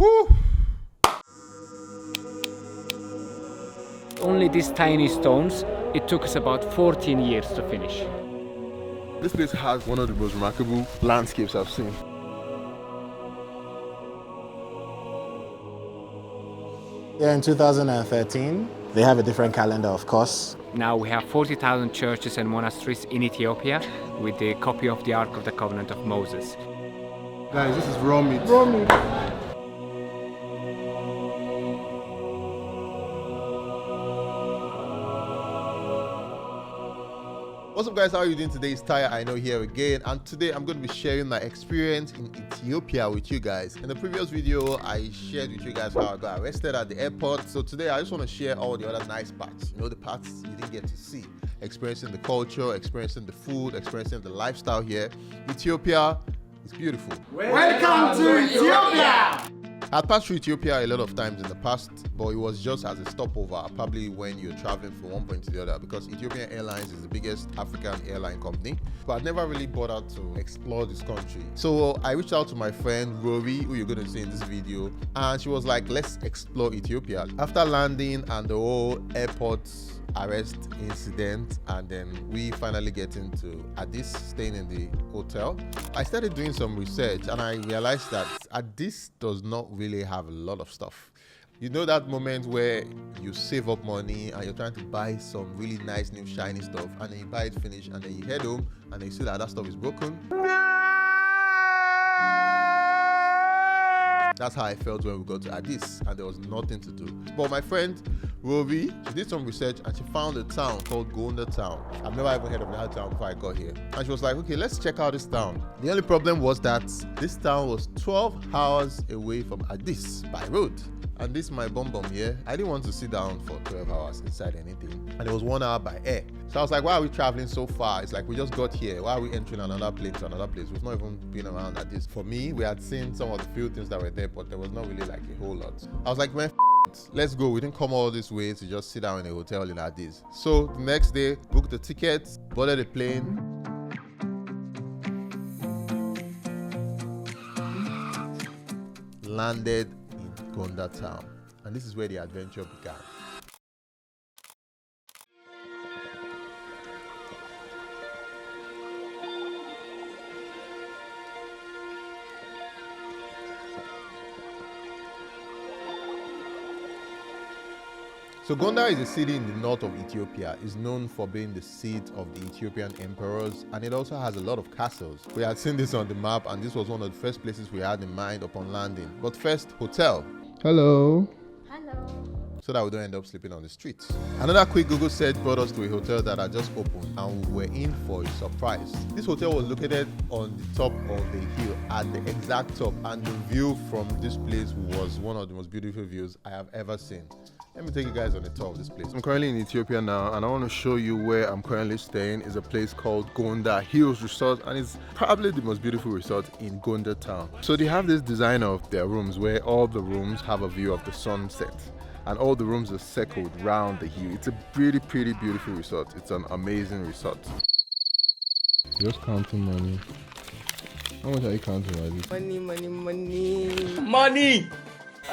Woo! Only these tiny stones, it took us about 14 years to finish. This place has one of the most remarkable landscapes I've seen. Yeah, in 2013, they have a different calendar, of course. Now we have 40,000 churches and monasteries in Ethiopia with the copy of the Ark of the Covenant of Moses. Guys, this is raw meat. Raw meat. What's up guys, how are you doing today? It's Aina here again, and today I'm going to be sharing my experience in Ethiopia with you guys. In the previous video, I shared with you guys how I got arrested at the airport. So today I just want to share all the other nice parts, the parts you didn't get to see. Experiencing the culture, experiencing the food, experiencing the lifestyle here. Ethiopia is beautiful. Welcome to Ethiopia! I've passed through Ethiopia a lot of times in the past, but it was just as a stopover, probably when you're traveling from one point to the other, because Ethiopian Airlines is the biggest African airline company. But I never really bothered to explore this country. So I reached out to my friend Rory, who you're going to see in this video, and she was like, let's explore Ethiopia. After landing and the whole airport arrest incident, and then we finally get into Addis, staying in the hotel, I started doing some research and I realized that Addis does not really have a lot of stuff. You know that moment where you save up money and you're trying to buy some really nice new shiny stuff, and then you buy it finished, and then you head home and then you see that that stuff is broken? That's how I felt when we got to Addis and there was nothing to do. But my friend Rory, she did some research and she found a town called Gondar town. I've never even heard of that town before I got here. And she was like, okay, let's check out this town. The only problem was that this town was 12 hours away from Addis by road. And this is my bum here. I didn't want to sit down for 12 hours inside anything. And it was 1 hour by air. So I was like, why are we traveling so far? It's like we just got here. Why are we entering another place to another place? We've not even been around Addis. For me, we had seen some of the few things that were there, but there was not really like a whole lot. I was like, man, let's go. We didn't come all this way to just sit down in a hotel in Addis. So the next day, booked the tickets, boarded the plane. Landed in Gondar town, and this is where the adventure began. So Gondar is a city in the north of Ethiopia. It's known for being the seat of the Ethiopian emperors, and it also has a lot of castles. We had seen this on the map, and this was one of the first places we had in mind upon landing. But first, hotel. Hello. Hello. So that we don't end up sleeping on the streets. Another quick Google search brought us to a hotel that had just opened, and we were in for a surprise. This hotel was located on the top of the hill, at the exact top, and the view from this place was one of the most beautiful views I have ever seen. Let me take you guys on the tour of this place. I'm currently in Ethiopia now, and I want to show you where I'm currently staying. It's a place called Gondar Hills Resort, and it's probably the most beautiful resort in Gondar town. So they have this design of their rooms where all the rooms have a view of the sunset, and all the rooms are circled round the hill. It's a pretty beautiful resort. It's an amazing resort. Just counting money. How much are you counting, Riley? Money!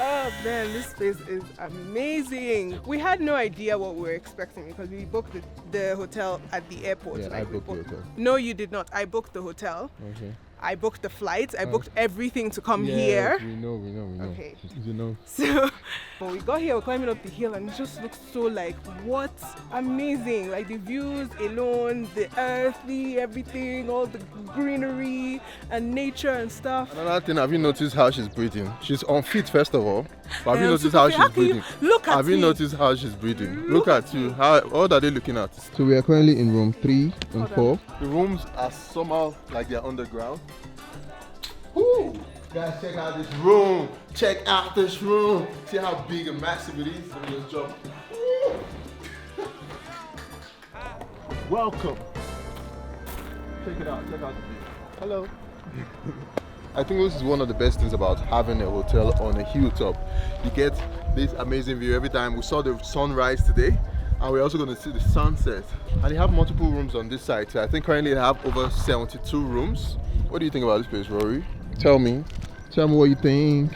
Oh man, this place is amazing. We had no idea what we were expecting because we booked the hotel at the airport. Yeah, I booked the hotel. No, you did not. I booked the hotel. Okay. I booked the flights. I booked everything to come here. We know. Okay. You know. So when we got here, we're climbing up the hill, and it just looks so like, what? Amazing. Like the views alone, the earthly, everything, all the greenery and nature and stuff. Another thing, have you noticed how she's breathing? She's unfit, first of all. But have you noticed so how how she's can you breathing? look at Have you me? noticed how she's breathing? Look at you. What are they looking at? So we are currently in room 3 and 4. The rooms are somehow like they're underground. Woo! Guys, check out this room. Check out this room. See how big and massive it is? Let me just jump. Woo! Welcome. Check it out. Check out the view. Hello. I think this is one of the best things about having a hotel on a hilltop. You get this amazing view every time. We saw the sunrise today, and we're also going to see the sunset. And they have multiple rooms on this side. So I think currently they have over 72 rooms. What do you think about this place, Rory? Tell me what you think.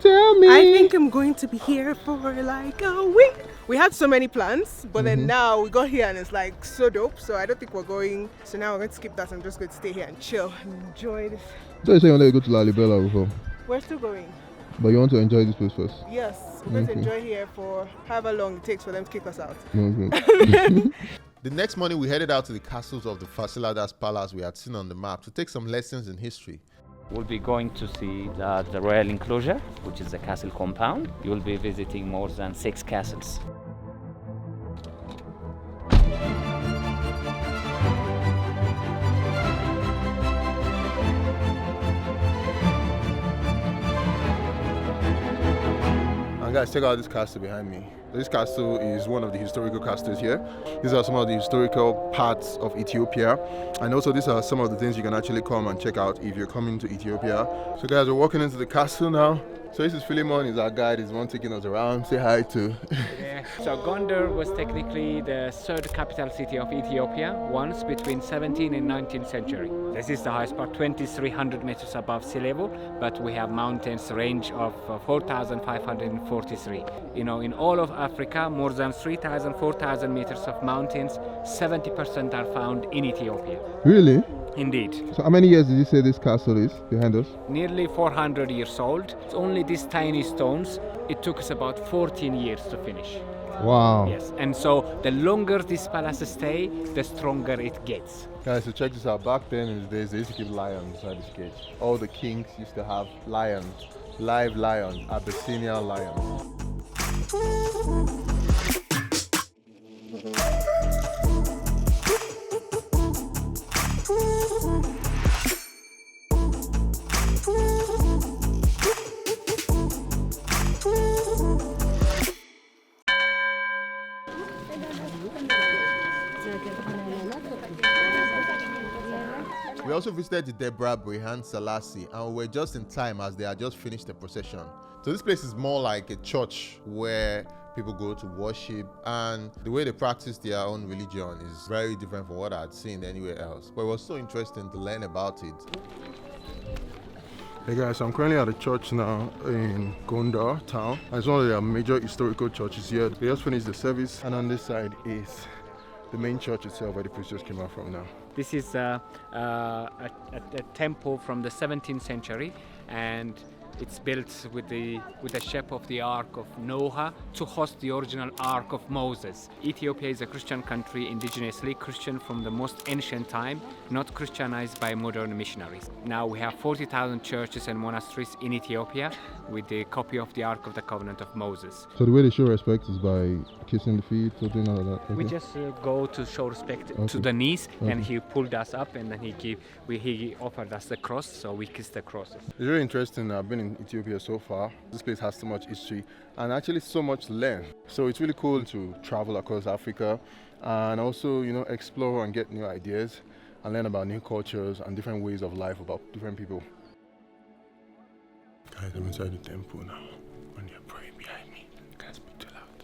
Tell me. I think I'm going to be here for like a week. We had so many plans, but then now we got here and it's like so dope. So I don't think we're going. So now we're going to skip that. I'm just going to stay here and chill and enjoy this. So you say you want to go to Lalibela before, We're still going. but you want to enjoy this place first. Yes, we're going to enjoy here for however long it takes for them to kick us out. The next morning, we headed out to the castles of the Fasiladas Palace we had seen on the map to take some lessons in history. We'll be going to see the royal enclosure, which is the castle compound. You'll be visiting more than 6 castles. And guys, check out this castle behind me. This castle is one of the historical castles here. These are some of the historical parts of Ethiopia. And also these are some of the things you can actually come and check out if you're coming to Ethiopia. So guys, we're walking into the castle now. So this is Philemon, he's our guide, he's the one taking us around. Say hi to. Yeah. So Gondar was technically the third capital city of Ethiopia, once between 17th and 19th century. This is the highest part, 2,300 meters above sea level, but we have mountains range of 4,543. You know, in all of Africa, more than 3,000, 4,000 meters of mountains, 70% are found in Ethiopia. Really? Indeed. So how many years did you say this castle is behind us? Nearly 400 years old. It's only these tiny stones. It took us about 14 years to finish. Wow. Yes, and so the longer this palace stay, the stronger it gets. Guys, so check this out. Back then in the days, they used to keep lions inside this cage. All the kings used to have lions, live lions, Abyssinian lions. We also visited the Deborah Brihan Selassie and we were just in time as they had just finished the procession. So this place is more like a church where people go to worship, and the way they practice their own religion is very different from what I had seen anywhere else. But it was so interesting to learn about it. Hey guys, I'm currently at a church now in Gondar town. It's one of their major historical churches here. They just finished the service, and on this side is the main church itself where the priest just came out from now. This is a temple from the 17th century, and it's built with the shape of the Ark of Noah to host the original Ark of Moses. Ethiopia is a Christian country, indigenously Christian from the most ancient time, not Christianized by modern missionaries. Now we have 40,000 churches and monasteries in Ethiopia with the copy of the Ark of the Covenant of Moses. So the way they show respect is by kissing the feet or doing all of that? Okay. We just go to show respect to the knees, and he pulled us up, and then he offered us the cross, so we kissed the crosses. It's really interesting. I've been in Ethiopia so far. This place has so much history and actually so much to learn. So it's really cool to travel across Africa and also, you know, explore and get new ideas and learn about new cultures and different ways of life about different people. Guys, I'm inside the temple now and they're praying behind me. Can't speak too loud.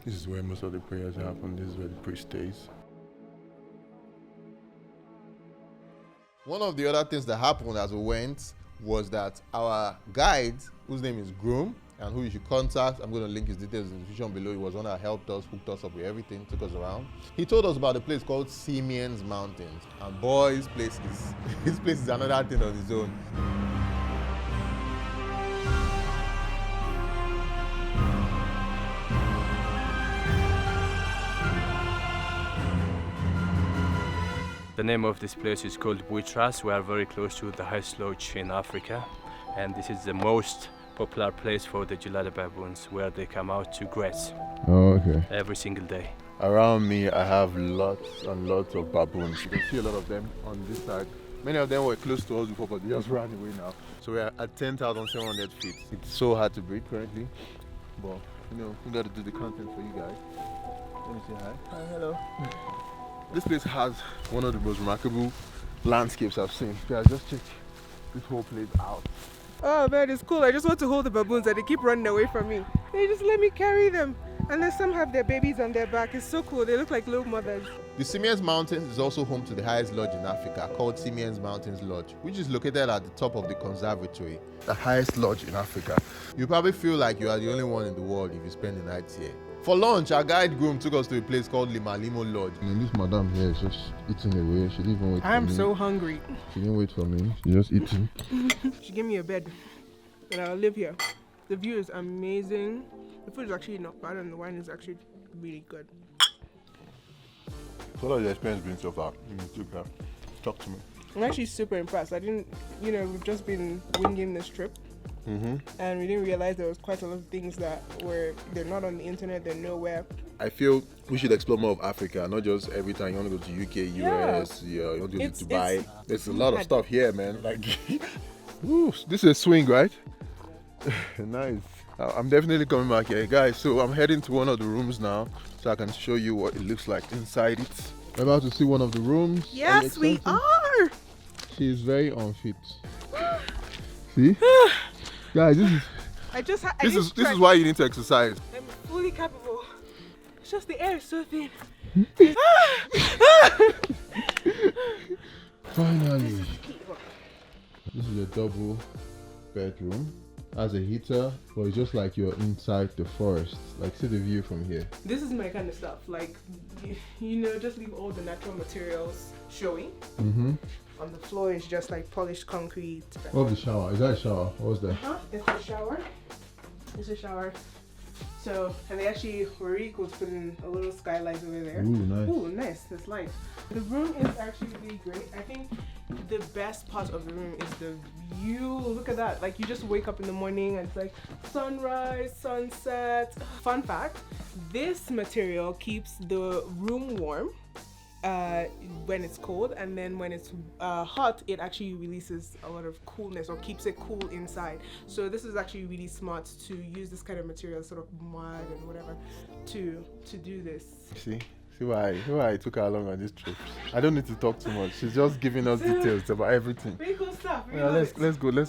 This is where most of the prayers happen. This is where the priest stays. One of the other things that happened as we went was that our guide, whose name is Groom, and who you should contact, I'm going to link his details in the description below. He was one that helped us, hooked us up with everything, took us around. He told us about a place called Simeon's Mountains, and boy, this place is another thing on its own. The name of this place is called Buitras. We are very close to the highest lodge in Africa, and this is the most popular place for the Gelada Baboons, where they come out to graze. Oh, okay. Every single day. Around me, I have lots and lots of baboons. You can see a lot of them on this side. Many of them were close to us before, but they just ran away now. So we are at 10,700 feet. It's so hard to breathe currently, but you know, we got to do the content for you guys. Let me say hi. Hi, hello. This place has one of the most remarkable landscapes I've seen. Guys, just check this whole place out. Oh man, it's cool. I just want to hold the baboons and they keep running away from me. They just let me carry them. And then some have their babies on their back. It's so cool. They look like little mothers. The Simians Mountains is also home to the highest lodge in Africa, called Simians Mountains Lodge, which is located at the top of the conservatory, the highest lodge in Africa. You probably feel like you are the only one in the world if you spend the night here. For lunch, our guide Groom took us to a place called Limalimo Lodge. And this madam here is just eating away. She didn't even wait for me. I'm so hungry. She didn't wait for me. She just eating. She gave me a bed and I'll live here. The view is amazing. The food is actually not bad and the wine is actually really good. What has your experience been so far in Ethiopia? Talk to me. I'm actually super impressed. I didn't, we've just been winging this trip. And we didn't realize there was quite a lot of things that they're not on the internet, they're nowhere. I feel we should explore more of Africa, not just every time you want to go to UK, US, you want to go to Dubai. There's a lot of stuff here, man. Like, ooh, this is a swing, right? Nice. I'm definitely coming back here, guys. So I'm heading to one of the rooms now, so I can show you what it looks like inside it. We're about to see one of the rooms. Yes, we are. She is very unfit. See, guys, this is why you need to exercise. I'm fully capable. It's just the air is so thin. Finally, this is a double bedroom. Has a heater, but it's just like you're inside the forest. Like, see the view from here. This is my kind of stuff. Like, just leave all the natural materials showing. On the floor is just like polished concrete. What's the shower? Is that a shower? What's that? It's a shower. It's a shower. So, and they actually, Rory was putting a little skylight over there. Ooh, nice. Ooh, nice. That's light. The room is actually really great. I think the best part of the room is the view. Look at that. Like, you just wake up in the morning and it's like sunrise, sunset. Fun fact, this material keeps the room warm when it's cold, and then when it's hot, it actually releases a lot of coolness or keeps it cool inside. So this is actually really smart to use this kind of material, sort of mud and whatever, to do this. See why I took her along on this trip. I don't need to talk too much. She's just giving us details about everything. Really cool stuff. Yeah, let's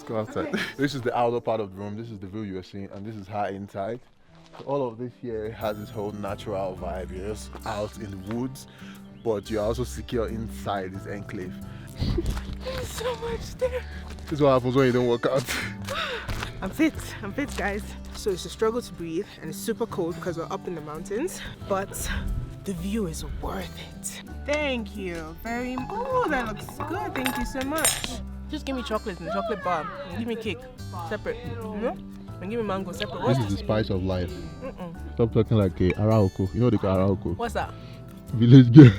go outside. Okay. This is the outer part of the room. This is the view you are seeing, and this is her inside. So all of this here has this whole natural vibe. You're just out in the woods, but you're also secure inside this enclave. There's so much there. This is what happens when you don't work out. I'm fit, guys. So it's a struggle to breathe, and it's super cold because we're up in the mountains, but the view is worth it. Thank you very much. Oh, that looks good. Thank you so much. Just give me chocolate and chocolate bar. And give me cake separate. And give me mango separate. This is the spice of life. Stop talking like a Araoko. You know what they call Araoko? What's that? Village girl.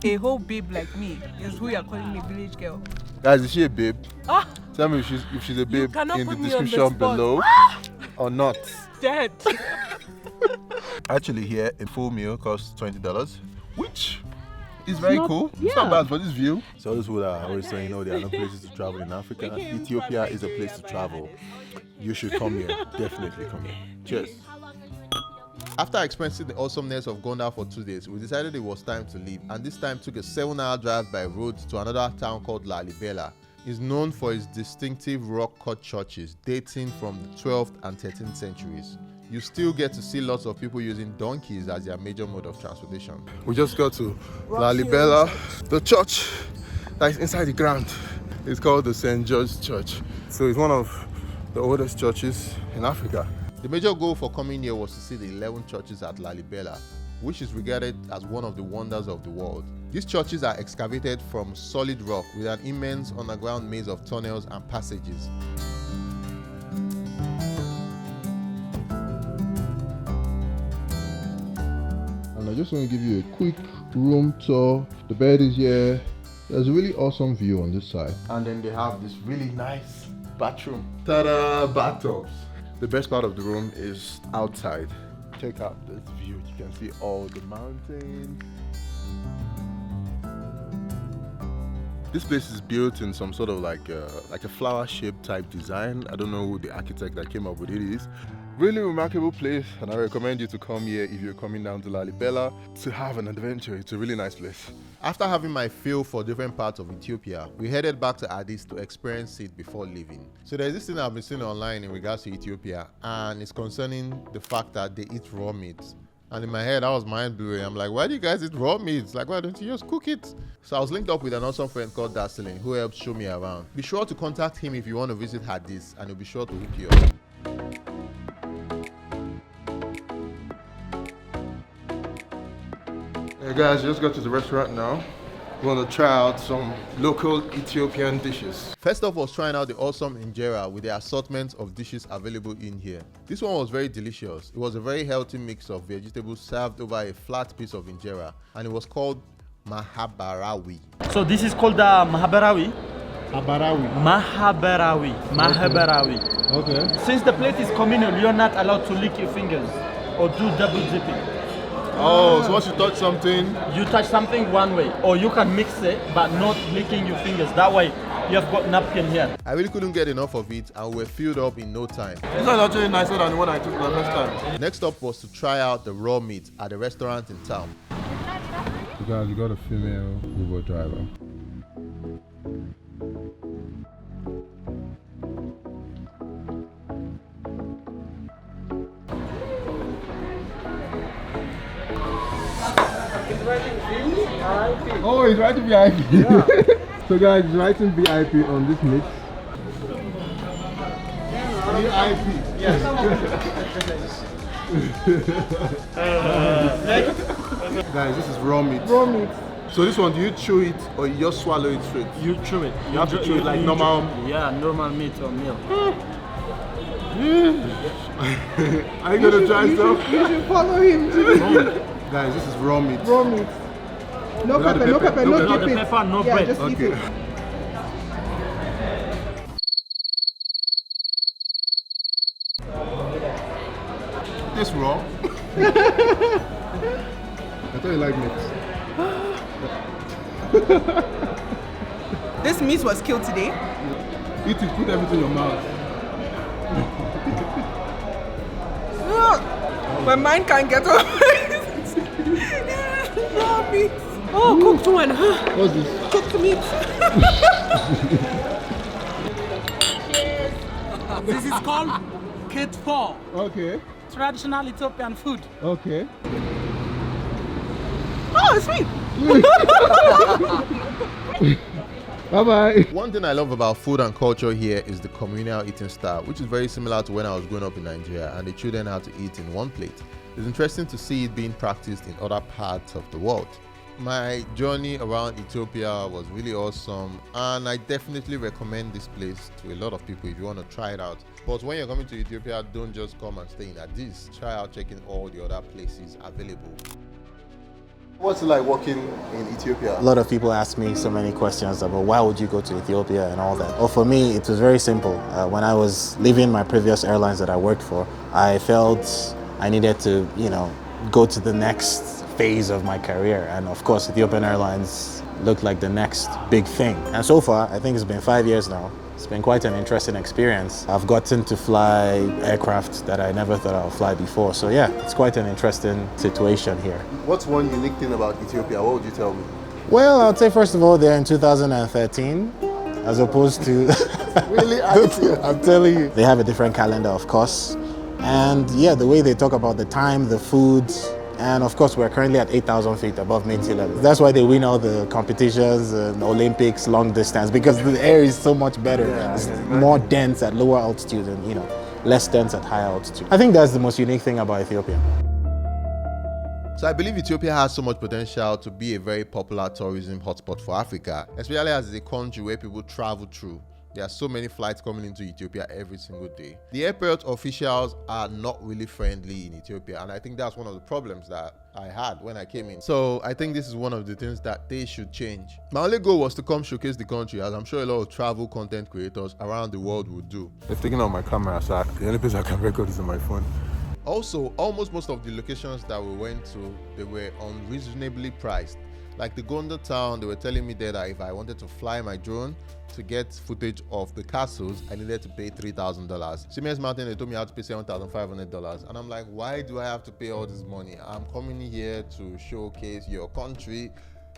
A whole babe like me is who you're calling me village girl. Guys, is she a babe? Ah! Tell me if she's a babe in the put me description on the spot. below or not. Dead. Actually, here a full meal costs $20, which is very cool. It's not bad for this view. So those who are always saying, there are no places to travel in Africa. Ethiopia is a place to travel. You should come here. Definitely come here. Cheers. After experiencing the awesomeness of Gondar for 2 days, we decided it was time to leave, and this time took a 7-hour drive by road to another town called Lalibela. It's known for its distinctive rock-cut churches dating from the 12th and 13th centuries. You still get to see lots of people using donkeys as their major mode of transportation. We just got to Lalibela, the church that is inside the ground. It's called the St. George's Church. So it's one of the oldest churches in Africa. The major goal for coming here was to see the 11 churches at Lalibela, which is regarded as one of the wonders of the world. These churches are excavated from solid rock with an immense underground maze of tunnels and passages. And I just want to give you a quick room tour. The bed is here. There's a really awesome view on this side. And then they have this really nice bathroom. Ta-da! Bathtubs. The best part of the room is outside. Check out this view. You can see all the mountains. This place is built in some sort of like a flower-shaped type design. I don't know who the architect that came up with it is. Really remarkable place, and I recommend you to come here if you're coming down to Lalibela to have an adventure. It's a really nice place. After having my feel for different parts of Ethiopia, we headed back to Addis to experience it before leaving. So there's this thing I've been seeing online in regards to Ethiopia, and it's concerning the fact that they eat raw meat. And in my head, I was mind-blowing. I'm like, why do you guys eat raw meat? Like, why don't you just cook it? So I was linked up with an awesome friend called Daseleign, who helped show me around. Be sure to contact him if you want to visit Addis, and he'll be sure to hook you up. Hey guys, just got to the restaurant now. We want to try out some local Ethiopian dishes. First off was trying out the awesome injera with the assortment of dishes available in here. This one was very delicious. It was a very healthy mix of vegetables served over a flat piece of injera, and it was called mahabarawi. So this is called mahabarawi. Mahabarawi. Okay. Since the plate is communal, you're not allowed to lick your fingers or do double dipping. Oh, so once you touch something... You touch something one way, or you can mix it, but not licking your fingers. That way, you have got napkin here. I really couldn't get enough of it, and we were filled up in no time. This one is actually nicer than the one I took the first time. Next up was to try out the raw meat at the restaurant in town. You guys, you got a female Uber driver. Oh, he's writing VIP. Yeah. So guys, he's writing VIP on this mix. VIP. Yes. Guys, this is raw meat. Raw meat. So this one, do you chew it or you just swallow it straight? You chew it. You have to chew it like normal. Yeah, normal meat or milk. Are you gonna try some? You should follow him too. Guys, this is raw meat. Raw meat. No Without pepper, the no pepper, pepper, no no Without dip the it. pepper, no Yeah, bread. just eat Okay. it. This raw. I thought you liked meat. This meat was killed today. Eat it, put everything in your mouth. My mind can't get over it. Raw meat. Oh, cooked one. What's this? Cooked meat. This is called ketfo, Okay. traditional Ethiopian food. Okay. Oh, it's sweet. Bye-bye. One thing I love about food and culture here is the communal eating style, which is very similar to when I was growing up in Nigeria and the children had to eat in one plate. It's interesting to see it being practiced in other parts of the world. My journey around Ethiopia was really awesome, and I definitely recommend this place to a lot of people if you want to try it out. But when you're coming to Ethiopia, don't just come and stay in Addis. Try out checking all the other places available. What's it like working in Ethiopia? A lot of people ask me so many questions about why would you go to Ethiopia and all that. Well, for me, it was very simple. When I was leaving my previous airlines that I worked for, I felt I needed to, go to the next phase of my career. And of course, Ethiopian Airlines looked like the next big thing. And so far, I think it's been 5 years now. It's been quite an interesting experience. I've gotten to fly aircraft that I never thought I would fly before. So yeah, it's quite an interesting situation here. What's one unique thing about Ethiopia? What would you tell me? Well, I'd say first of all, they're in 2013, as opposed to... Really? I'm telling you. They have a different calendar, of course. And yeah, the way they talk about the time, the food, and of course, we're currently at 8,000 feet above sea level. That's why they win all the competitions and Olympics, long distance, because the air is so much better. It's more dense at lower altitude and, less dense at higher altitude. I think that's the most unique thing about Ethiopia. So I believe Ethiopia has so much potential to be a very popular tourism hotspot for Africa, especially as it's a country where people travel through. There are so many flights coming into Ethiopia every single day. The airport officials are not really friendly in Ethiopia, and I think that's one of the problems that I had when I came in. So I think this is one of the things that they should change. My only goal was to come showcase the country, as I'm sure a lot of travel content creators around the world would do. They've taken out my camera, so the only place I can record is on my phone. Also, almost most of the locations that we went to, they were unreasonably priced. Like the Gondar town, they were telling me there that if I wanted to fly my drone to get footage of the castles, I needed to pay $3,000. Siemens Mountain, they told me I had to pay $7,500. And I'm like, why do I have to pay all this money? I'm coming here to showcase your country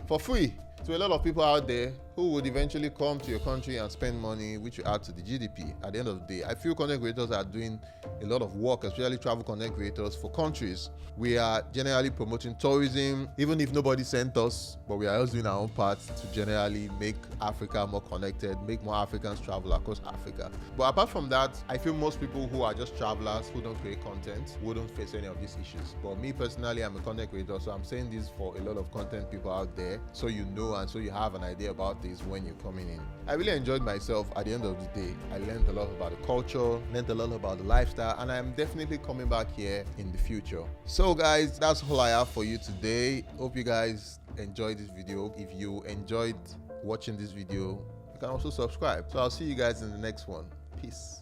for free to a lot of people out there who would eventually come to your country and spend money, which you add to the GDP. At the end of the day, I feel content creators are doing a lot of work, especially travel content creators for countries. We are generally promoting tourism, even if nobody sent us, but we are also doing our own part to generally make Africa more connected, make more Africans travel across Africa. But apart from that, I feel most people who are just travelers who don't create content wouldn't face any of these issues. But me personally, I'm a content creator, so I'm saying this for a lot of content people out there, so you know and so you have an idea about this when you're coming in. I really enjoyed myself. At the end of the day, I learned a lot about the culture, learned a lot about the lifestyle, and I'm definitely coming back here in the future. So guys, that's all I have for you today. Hope you guys enjoyed this video. If you enjoyed watching this video, you can also subscribe. So I'll see you guys in the next one. Peace.